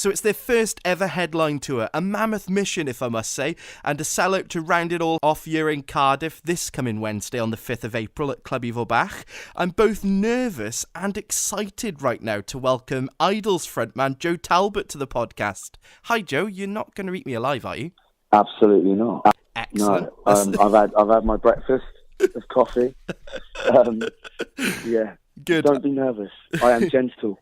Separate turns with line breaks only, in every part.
So it's their first ever headline tour, a mammoth mission, if I must say, and a sellout to round it all off. You're in Cardiff this coming Wednesday on the 5th of April at Clwb Ifor Bach. I'm both nervous and excited right now to welcome IDLES frontman Joe Talbot to the podcast. Hi Joe, you're not going to eat me alive, are you?
Absolutely not.
Excellent.
No, I've had my breakfast of coffee. Yeah.
Good.
Don't be nervous. I am gentle.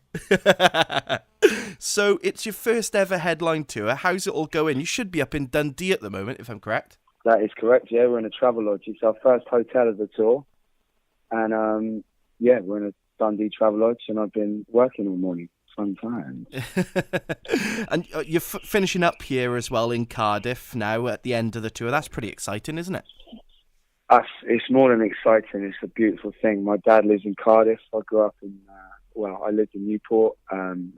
So it's your first ever headline tour. How's it all going? You should be up in Dundee at the moment, if I'm correct.
That is correct. Yeah, we're in a travel lodge. It's our first hotel of the tour, and we're in a Dundee travel lodge, and I've been working all morning. Fun times.
And you're finishing up here as well in Cardiff now at the end of the tour. That's pretty exciting, isn't it?
It's more than exciting. It's a beautiful thing. My dad lives in Cardiff. I grew up in, I lived in Newport,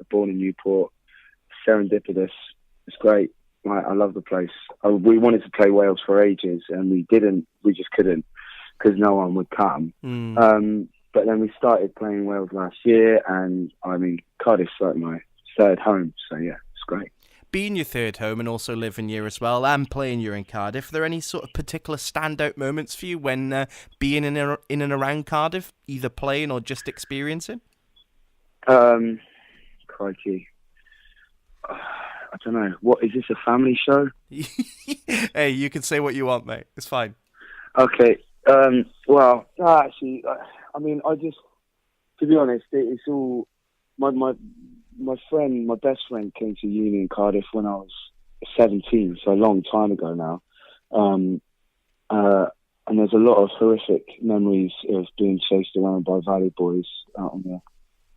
born in Newport. Serendipitous. It's great. I love the place. We wanted to play Wales for ages, and we didn't. We just couldn't because no one would come. But then we started playing Wales last year, and I mean, Cardiff's like my third home. So yeah, it's great.
Being your third home and also living here as well and playing here in Cardiff, are there any sort of particular standout moments for you when being in and around Cardiff, either playing or just experiencing?
Crikey. I don't know. What is this, a family show?
Hey, you can say what you want, mate. It's fine.
Okay. Actually, I mean, to be honest, it's all my best friend came to uni in Cardiff when I was 17, so a long time ago now. And there's a lot of horrific memories of being chased around by Valley boys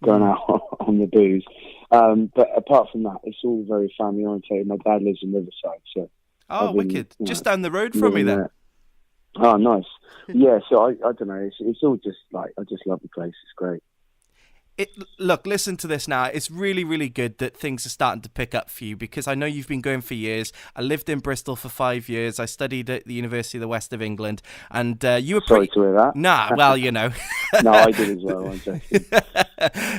going out on the booze. But apart from that, it's all very family orientated. My dad lives in Riverside, so.
Oh, wicked! Just down the road from me then.
There. Oh, nice. Yeah, so I don't know. It's all just like, I just love the place. It's great.
Look, listen to this now. It's really, really good that things are starting to pick up for you because I know you've been going for years. I lived in Bristol for 5 years. I studied at the University of the West of England, and you were
Sorry to hear that.
Nah, well, you know.
No, I did as well. I'm joking.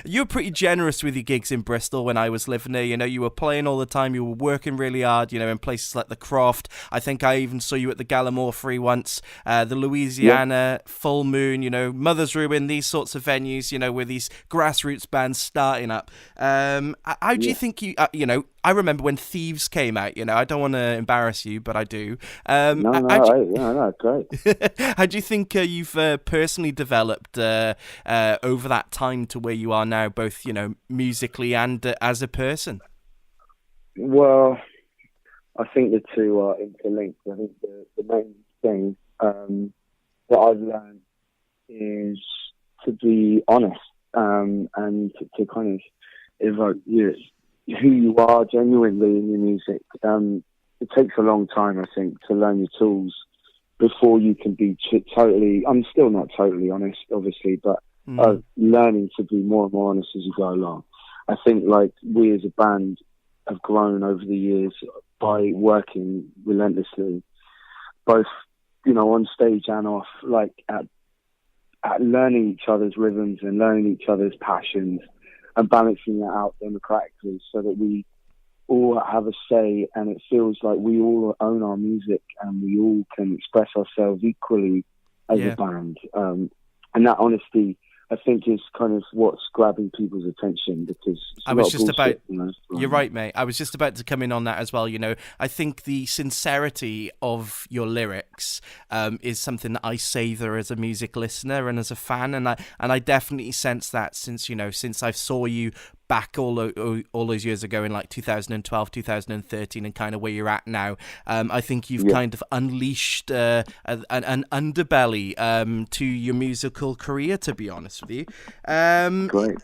You were pretty generous with your gigs in Bristol when I was living there. You know, you were playing all the time. You were working really hard, you know, in places like the Croft. I think I even saw you at the Gallimore Free once, the Louisiana, Full Moon, you know, Mother's Ruin, these sorts of venues, you know, with these grassroots bands starting up. How do you think you know, I remember when Thieves came out, you know, I don't want to embarrass you, but I do.
No, great.
How do you think you've personally developed over that time to where you are now, both, you know, musically and as a person?
Well, I think the two are interlinked. I think the main thing that I've learned is to be honest and to kind of evoke who you are genuinely in your music. It takes a long time, I think, to learn your tools before you can be totally. I'm still not totally honest, obviously, but learning to be more and more honest as you go along. I think, like, we as a band have grown over the years by working relentlessly, both, you know, on stage and off, like at learning each other's rhythms and learning each other's passions and balancing that out democratically so that we all have a say and it feels like we all own our music and we all can express ourselves equally as a band. And that honesty, I think, is kind of what's grabbing people's attention because
you're right, mate. I was just about to come in on that as well. You know, I think the sincerity of your lyrics is something that I savor as a music listener and as a fan, and I definitely sense that since I saw you back all those years ago in like 2012, 2013, and kind of where you're at now. I think you've kind of unleashed an underbelly to your musical career, to be honest with you.
Great.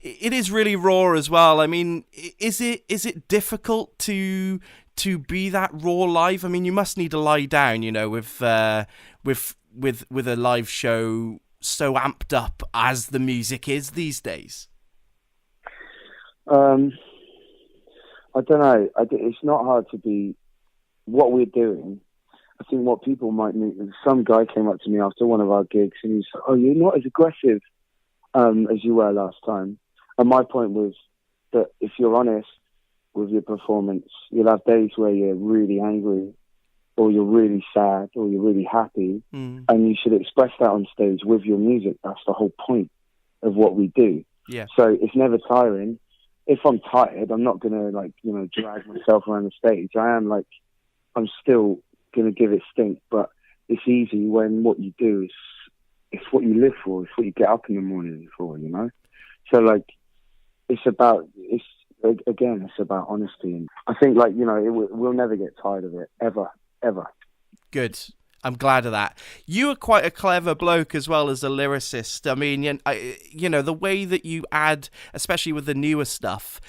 It is really raw as well. I mean, is it difficult to be that raw live? I mean, you must need to lie down, you know, with a live show so amped up as the music is these days.
I don't know. It's not hard to be what we're doing. I think what people might mean. Some guy came up to me after one of our gigs and he said, "Oh, you're not as aggressive as you were last time." And my point was, But if you're honest with your performance, you'll have days where you're really angry, or you're really sad, or you're really happy, and you should express that on stage with your music. That's the whole point of what we do.
Yeah.
So it's never tiring. If I'm tired, I'm not gonna drag myself around the stage. I'm still gonna give it stink, but it's easy when what you do is it's what you live for. It's what you get up in the morning for, you know. So it's about honesty, and I think we'll never get tired of it ever.
Good. I'm glad of that. You are quite a clever bloke as well as a lyricist. I mean, the way that you add, especially with the newer stuff,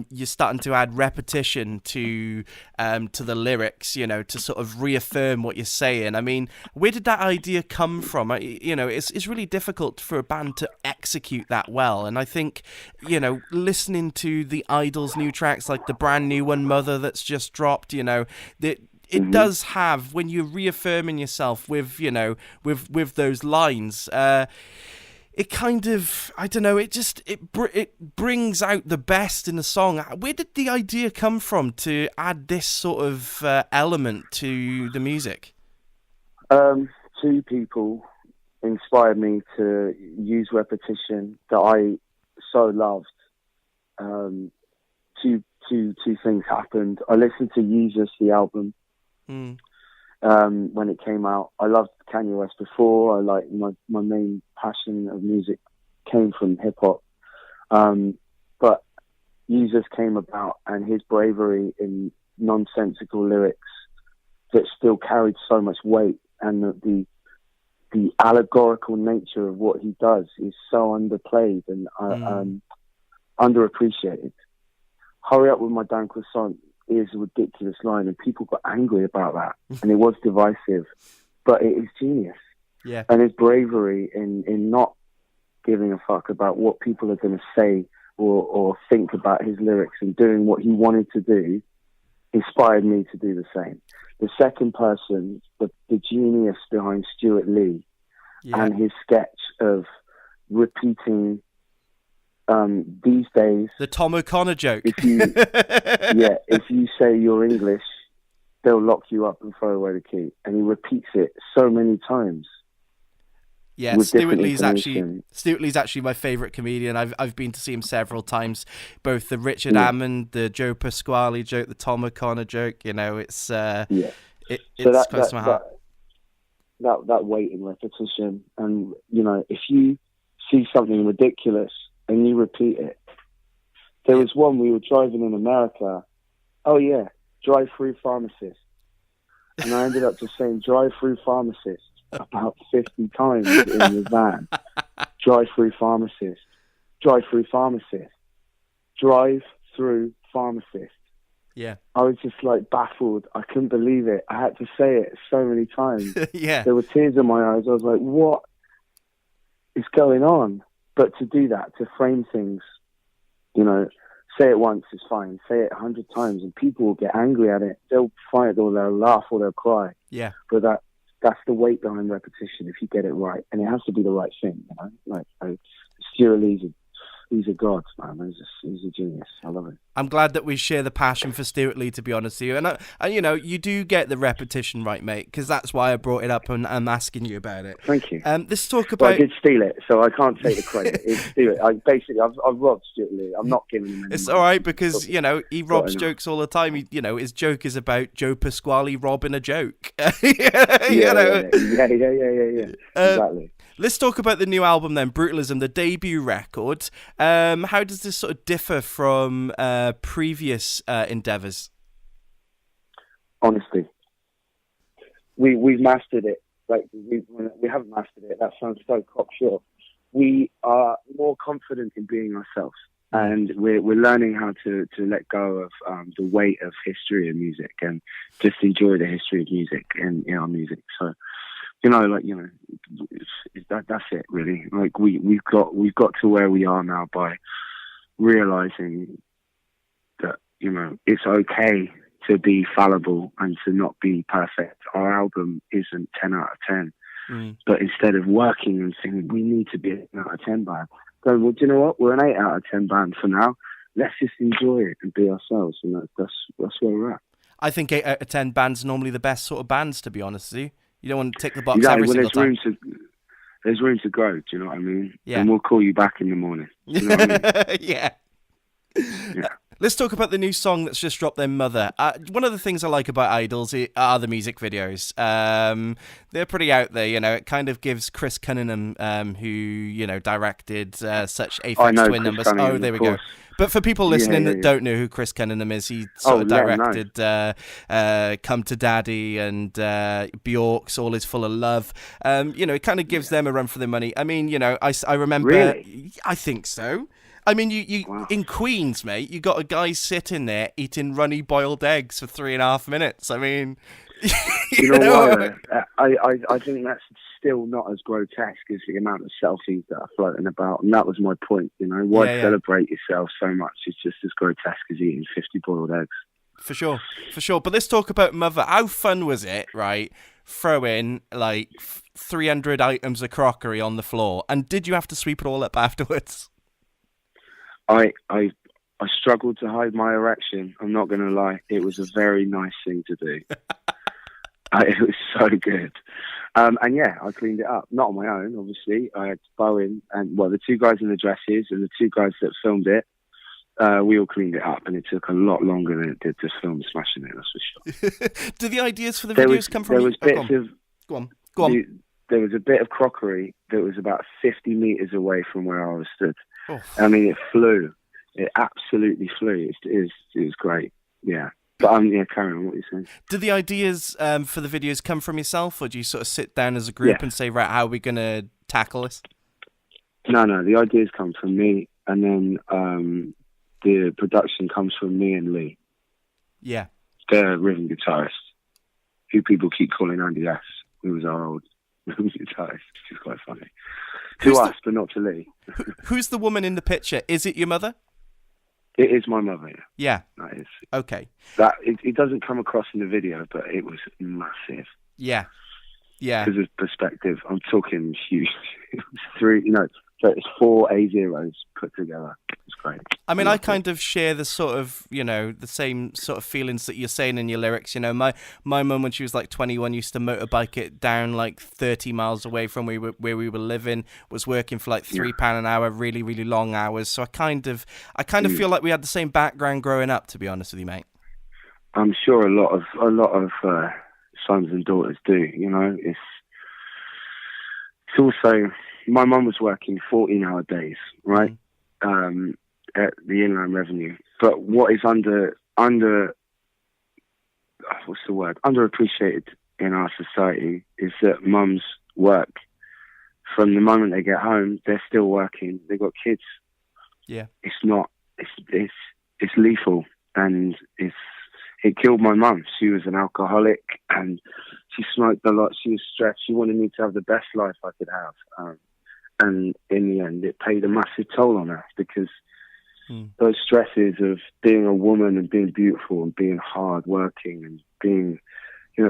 you're starting to add repetition to the lyrics, to sort of reaffirm what you're saying. I mean, where did that idea come from? It's really difficult for a band to execute that well. And I think, listening to the IDLES new tracks, like the brand new one, Mother, that's just dropped, it does have, when you're reaffirming yourself with those lines, it kind of, I don't know, it brings out the best in the song. Where did the idea come from to add this sort of element to the music?
Two people inspired me to use repetition that I so loved. Two things happened. I listened to Jesus, the album, when it came out. I loved Kanye West before. My main passion of music came from hip hop, but Jesus came about, and his bravery in nonsensical lyrics that still carried so much weight, and the allegorical nature of what he does is so underplayed and underappreciated. Hurry Up With My Damn Croissant is a ridiculous line, and people got angry about that, and it was divisive, but it is genius.
Yeah.
And his bravery in not giving a fuck about what people are going to say or think about his lyrics, and doing what he wanted to do, inspired me to do the same. The second person, the genius behind Stuart Lee, and his sketch of repeating these days,
the Tom O'Connor joke.
If you say you're English, they'll lock you up and throw away the key. And he repeats it so many times.
Yeah, Stuart Lee's actually my favourite comedian. I've been to see him several times. Both the Richard Hammond, the Joe Pasquale joke, the Tom O'Connor joke. It's it's close to my heart.
That weight in repetition, and if you see something ridiculous and you repeat it. There was one, we were driving in America. Oh yeah, drive-through pharmacist. And I ended up just saying drive-through pharmacist about 50 times in the van. Drive-through pharmacist. Drive-through pharmacist. Drive-through pharmacist.
Yeah.
I was just baffled. I couldn't believe it. I had to say it so many times.
Yeah.
There were tears in my eyes. I was like, what is going on? But to do that, to frame things, say it once is fine. Say it 100 times and people will get angry at it. They'll fight or they'll laugh or they'll cry.
Yeah.
But that's the weight behind repetition if you get it right. And it has to be the right thing, Stuart Lee's he's a god, man. He's a genius. I love it.
I'm glad that we share the passion for Stuart Lee, to be honest with you. And you do get the repetition right, mate, because that's why I brought it up and I'm asking you about it.
Thank you.
Let's talk about...
Well, I did steal it, so I can't take the credit. It's Stuart. I've robbed Stuart Lee. I'm not giving him any
It's
money.
all right, because, he robs jokes all the time. His joke is about Joe Pasquale robbing a joke.
Yeah. Exactly.
Let's talk about the new album then, Brutalism, the debut record. How does this sort of differ from previous endeavours?
Honesty. We've mastered it. We haven't mastered it. That sounds so cocksure. We are more confident in being ourselves, and we're learning how to let go of the weight of history and music, and just enjoy the history of music in our music. So. That's it really. We've got to where we are now by realizing that, it's okay to be fallible and to not be perfect. Our album isn't 10 out of 10, but instead of working and saying we need to be an 8 out of 10 band, go, well, do you know what? We're an 8 out of 10 band for now. let's just enjoy it and be ourselves, and that's where we're at.
I think 8 out of 10 bands are normally the best sort of bands, to be honest with you. You don't want to tick the box
Exactly.
every single time.
There's room to grow. Do you know what I mean?
Yeah.
And we'll call you back in the morning. Do you know what I mean?
Yeah.
Yeah.
Let's talk about the new song that's just dropped, Their Mother. One of the things I like about IDLES are the music videos. They're pretty out there, you know. It kind of gives Chris Cunningham, who, you know, directed such Aphex Twin numbers. Oh, there we go. But for people listening that don't know who Chris Cunningham is, he sort of directed Come to Daddy and Bjork's All Is Full of Love. You know, it kind of gives them a run for their money. I mean, you know, I remember...
Really?
I think so. I mean, you wow. In Queens, mate, you got a guy sitting there eating runny boiled eggs for 3.5 minutes. I mean...
you know what? I think that's still not as grotesque as the amount of selfies that are floating about, and that was my point. You know, why celebrate yourself so much? It's just as grotesque as eating 50 boiled eggs. For sure. But let's talk about Mother. How fun was it? Right, throw in like 300 items of crockery on the floor, and did you have to sweep it all up afterwards? I struggled to hide my erection. I'm not going to lie. It was a very nice thing to do. It was so good. And yeah, I cleaned it up. Not on my own, obviously. I had Bowen and, well, the two guys in the dresses and the two guys that filmed it. We all cleaned it up, and it took a lot longer than it did to film smashing it, that's for sure.
Do the ideas for the videos come from you? Go on.
There was a bit of crockery that was about 50 metres away from where I was stood.
Oh.
I mean, it flew. It absolutely flew. It was great. Yeah. But carry on, what you're saying.
Do the ideas for the videos come from yourself, or do you sort of sit down as a group and say, right, how are we going to tackle this?
No, the ideas come from me, and then the production comes from me and Lee.
Yeah.
The rhythm guitarist, who people keep calling Andy S., who was our old rhythm guitarist, which is quite funny. Us, but not to Lee.
Who's the woman in the picture? Is it your mother?
It is my mother, yeah.
Yeah.
That is.
Okay.
That it doesn't come across in the video, but it was massive.
Yeah. Yeah.
Because of perspective, I'm talking huge. It was it's 4 A0s put together. It's great.
I mean, I kind of share the sort of, the same sort of feelings that you're saying in your lyrics. You know, my mum, when she was like 21, used to motorbike it down like 30 miles away from where we were living, was working for like £3 an hour, really, really long hours. So I kind of feel like we had the same background growing up, to be honest with you, mate.
I'm sure a lot of sons and daughters do, you know. It's also... My mum was working 14-hour days, right, at the Inland Revenue. But what is underappreciated in our society is that mums work. From the moment they get home, they're still working. They've got kids.
Yeah.
It's lethal, and it killed my mum. She was an alcoholic, and she smoked a lot. She was stressed. She wanted me to have the best life I could have. And in the end, it paid a massive toll on her, because those stresses of being a woman and being beautiful and being hard-working and being,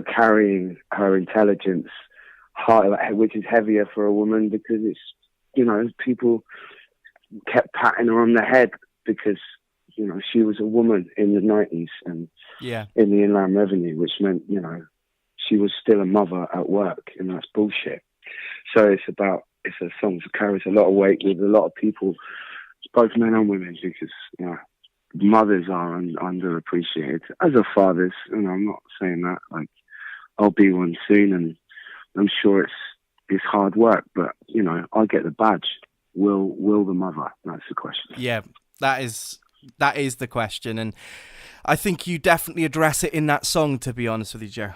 carrying her intelligence high, which is heavier for a woman, because it's, people kept patting her on the head because, she was a woman in the 90s and in the Inland Revenue, which meant, she was still a mother at work, and that's bullshit. So it's a song that carries a lot of weight with a lot of people, both men and women, because mothers are underappreciated, as are fathers. And I'm not saying that, like, I'll be one soon, and I'm sure it's hard work, but I get the badge. Will the mother? That's the question.
Yeah, that is the question, and I think you definitely address it in that song, to be honest with you, Joe.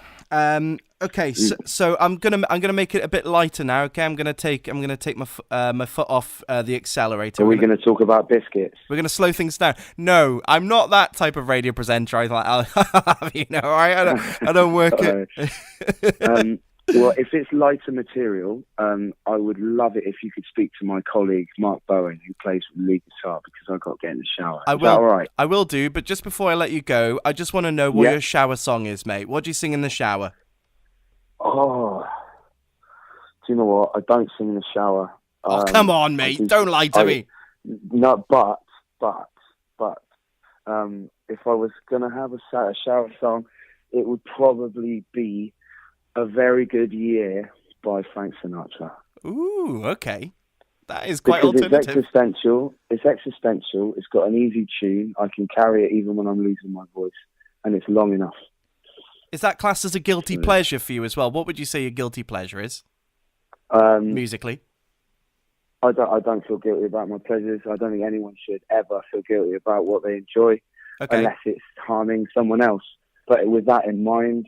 Okay, so I'm gonna make it a bit lighter now. Okay, I'm gonna take my foot off the accelerator.
Are we gonna talk about biscuits?
We're gonna slow things down. No, I'm not that type of radio presenter. I like, I don't work it.
Well, if it's lighter material, I would love it if you could speak to my colleague Mark Bowen, who plays lead guitar, because I've got to get in the shower. Is that all right?
I will do, but just before I let you go, I just want to know what your shower song is, mate. What do you sing in the shower?
Oh, do you know what? I don't sing in the shower.
Oh, come on, mate. Don't lie to me.
No, but If I was going to have a shower song, it would probably be A Very Good Year by Frank Sinatra.
Ooh, okay. That is quite
Because
alternative.
It's existential. It's got an easy tune. I can carry it even when I'm losing my voice. And it's long enough.
Is that classed as a guilty pleasure for you as well? What would you say your guilty pleasure is? Musically?
I don't feel guilty about my pleasures. I don't think anyone should ever feel guilty about what they enjoy, unless it's harming someone else. But with that in mind,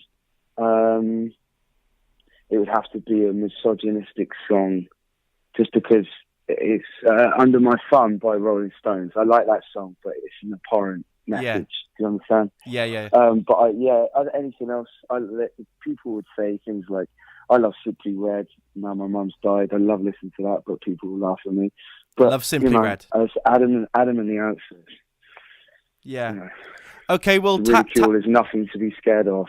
it would have to be a misogynistic song, just because it's Under My Thumb by Rolling Stones. I like that song, but it's an abhorrent message.
Yeah.
Do you understand?
Yeah.
Anything else? People would say things like, I love Simply Red. Now my mum's died. I love listening to that, but people will laugh at me. But,
love Simply Red.
As Adam and the Answers.
Yeah.
You know,
okay, well,
ridicule is nothing to be scared of.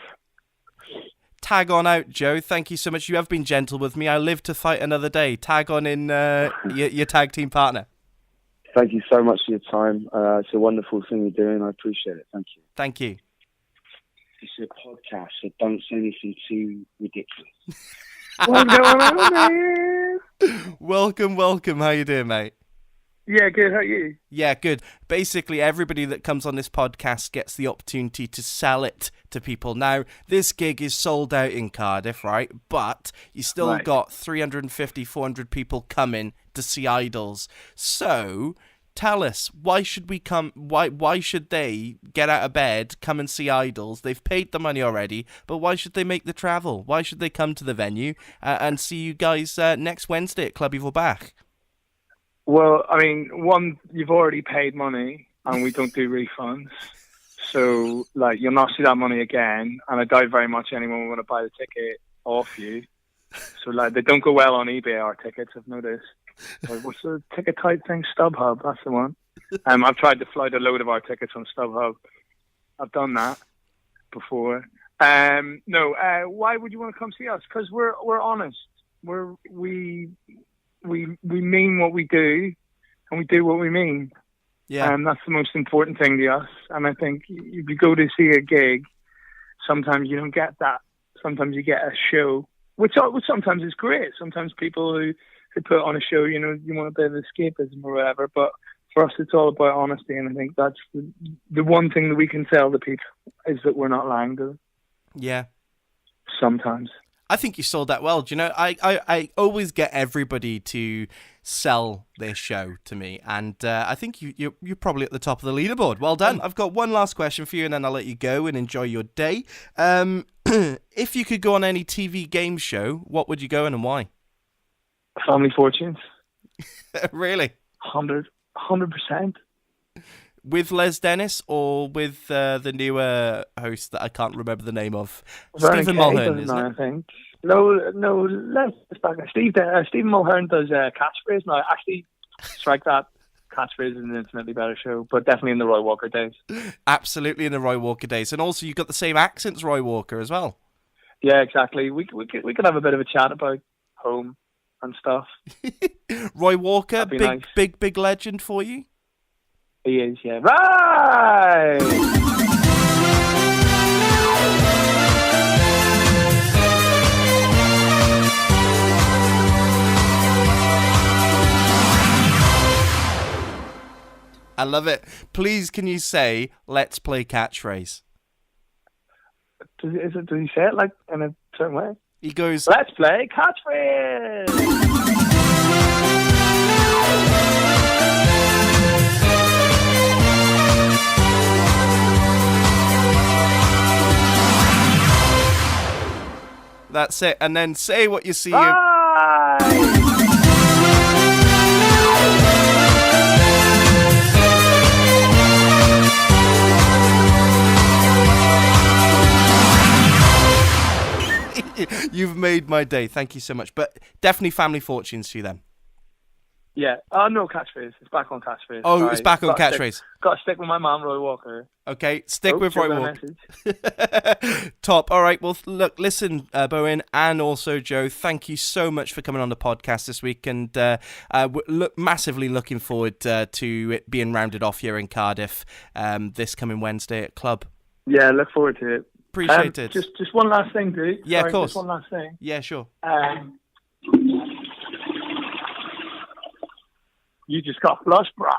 Tag on out, Joe. Thank you so much. You have been gentle with me. I live to fight another day. Tag on in your tag team partner.
Thank you so much for your time. It's a wonderful thing you're doing. I appreciate it. Thank you.
Thank you.
It's a podcast, so don't say anything too ridiculous.
What's going on, man?
Welcome. How you doing, mate?
Yeah, good. How are you?
Yeah, good. Basically, everybody that comes on this podcast gets the opportunity to sell it to people. Now, this gig is sold out in Cardiff, right? But you still got 350, 400 people coming to see IDLES. So, tell us, why should we come? Why should they get out of bed, come and see IDLES? They've paid the money already, but why should they make the travel? Why should they come to the venue and see you guys next Wednesday at Clwb Ifor Bach?
Well, I mean, one, you've already paid money, and we don't do refunds. So, like, you'll not see that money again, and I doubt very much anyone will want to buy the ticket off you. So, like, they don't go well on eBay, our tickets, I've noticed. Like, what's the ticket type thing? StubHub, that's the one. I've tried to float a load of our tickets on StubHub. I've done that before. Why would you want to come see us? Because we're honest. We mean what we do, and we do what we mean.
Yeah.
That's the most important thing to us. And I think if you go to see a gig, sometimes you don't get that. Sometimes you get a show, which sometimes is great. Sometimes people who put on a show, you want a bit of escapism or whatever. But for us, it's all about honesty, and I think that's the one thing that we can sell to people is that we're not lying to them.
Yeah.
Sometimes.
I think you sold that well. Do you know, I always get everybody to sell their show to me, and I think you're probably at the top of the leaderboard. Well done. I've got one last question for you, and then I'll let you go and enjoy your day. If you could go on any TV game show, what would you go and why?
Family Fortunes.
Really?
100%.
With Les Dennis or with the newer host that I can't remember the name of?
Vernon
Stephen
Kay
Mulhern,
does
isn't
now,
it?
I think. No, Les is back. Stephen Mulhern does catchphrase now. Actually, strike that. Catchphrase is an infinitely better show, but definitely in the Roy Walker days.
Absolutely in the Roy Walker days. And also you've got the same accent as Roy Walker as well.
Yeah, exactly. We could have a bit of a chat about home and stuff.
Roy Walker,
nice.
big legend for you?
He is, yeah. Right!
I love it. Please, can you say, let's play catchphrase?
Does he say it like in a certain way?
He goes,
let's play catchphrase!
that's it. And then say what you see. You've made my day. Thank you so much. But definitely Family Fortunes to you then.
Yeah. Oh, no, catchphrase. It's back on catchphrase.
Oh,
Sorry.
it's back on catchphrase.
Got to stick with my man, Roy Walker.
Okay, stick with Roy Walker.
Message.
Top. All right. Well, look, listen, Bowen, and also Joe, thank you so much for coming on the podcast this week, and massively looking forward to it being rounded off here in Cardiff this coming Wednesday at Clwb.
Yeah, look forward to it.
Appreciate it.
Just one last thing, dude.
Yeah,
Sorry,
of course.
Just one last thing.
Yeah, sure.
You just got flushed, brah.